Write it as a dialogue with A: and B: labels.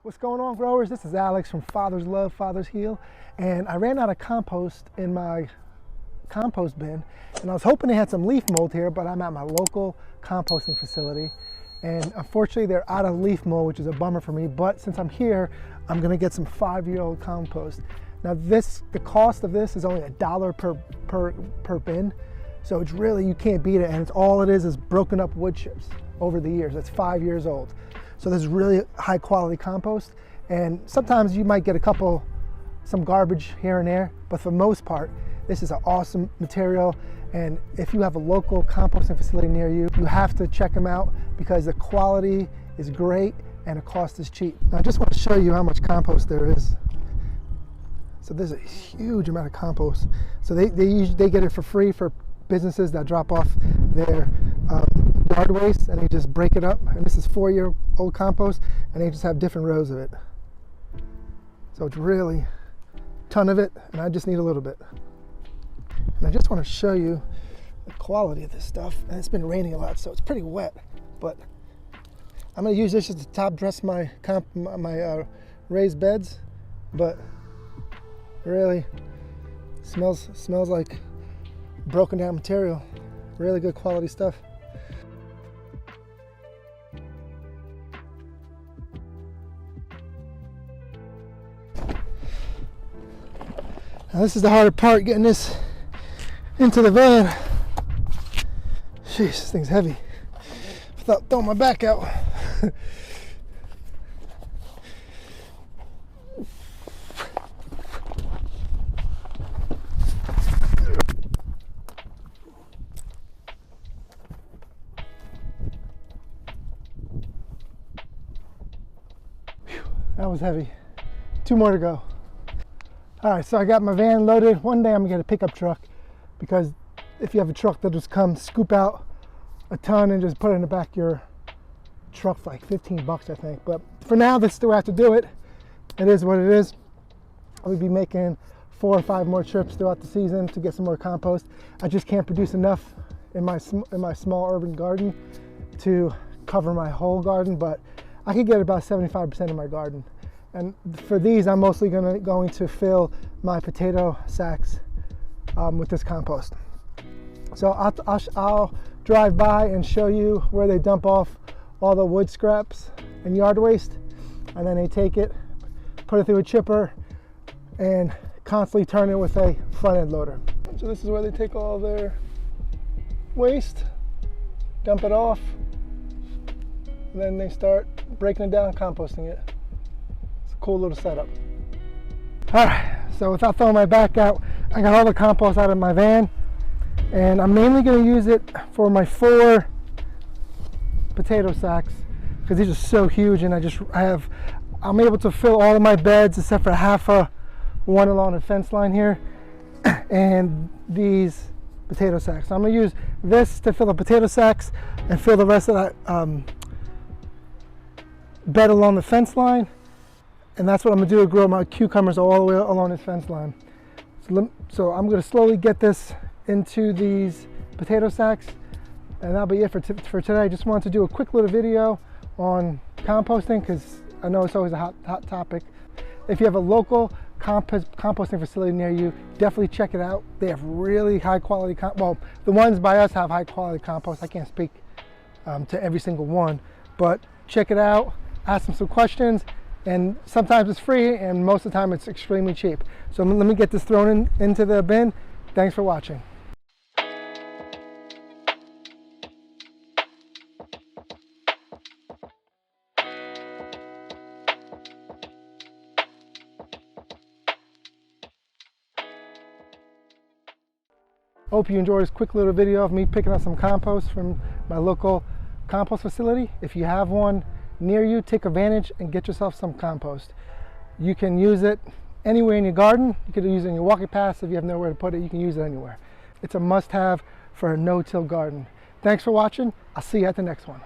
A: What's going on, growers? This is Alex from Father's Love, Father's Heal, and I ran out of compost in my compost bin, and I was hoping they had some leaf mold here, but I'm at my local composting facility, and unfortunately they're out of leaf mold, which is a bummer for me. But since I'm here, I'm gonna get some 5-year-old compost. Now the cost of this is only $1 per bin, so it's really, you can't beat it, and it's all it is broken up wood chips over the years. It's 5 years old. So this is really high quality compost, and sometimes you might get some garbage here and there, but for the most part, this is an awesome material. And if you have a local composting facility near you, you have to check them out because the quality is great and the cost is cheap. Now I just want to show you how much compost there is. So there's a huge amount of compost. So they get it for free for businesses that drop off their yard waste, and they just break it up. And this is 4-year-old compost, and they just have different rows of it. So it's really a ton of it, and I just need a little bit. And I just want to show you the quality of this stuff. And it's been raining a lot, so it's pretty wet. But I'm going to use this as to top dress my raised beds. But really smells like broken down material. Really good quality stuff. Now this is the harder part, getting this into the van. Jeez, this thing's heavy. Without throwing my back out. That was heavy. 2 more to go. All right, so I got my van loaded. One day I'm gonna get a pickup truck, because if you have a truck, they'll just come scoop out a ton and just put it in the back of your truck for like 15 bucks, I think. But for now, this is the way I have to do it. It is what it is. I'll be making 4 or 5 more trips throughout the season to get some more compost. I just can't produce enough in my small urban garden to cover my whole garden, but I could get about 75% of my garden. And for these, I'm mostly going to fill my potato sacks with this compost. So I'll drive by and show you where they dump off all the wood scraps and yard waste, and then they take it, put it through a chipper, and constantly turn it with a front end loader. So this is where they take all their waste, dump it off, and then they start breaking it down and composting it. Cool little setup. All right, so without throwing my back out, I got all the compost out of my van, and I'm mainly going to use it for my 4 potato sacks because these are so huge, and I'm able to fill all of my beds except for half a one along the fence line here and these potato sacks. So I'm going to use this to fill the potato sacks and fill the rest of that bed along the fence line. And that's what I'm gonna do to grow my cucumbers all the way along this fence line. So I'm gonna slowly get this into these potato sacks, and that'll be it for today. I just wanted to do a quick little video on composting because I know it's always a hot topic. If you have a local composting facility near you, definitely check it out. They have really high quality well, the ones by us have high quality compost. I can't speak to every single one, but check it out, ask them some questions. And sometimes it's free, and most of the time it's extremely cheap. So let me get this thrown into the bin. Thanks for watching. Hope you enjoyed this quick little video of me picking up some compost from my local compost facility. If you have one near you, take advantage and get yourself some compost. You can use it anywhere in your garden. You could use it in your walking paths. If you have nowhere to put it, you can use it anywhere. It's a must-have for a no-till garden. Thanks for watching. I'll see you at the next one.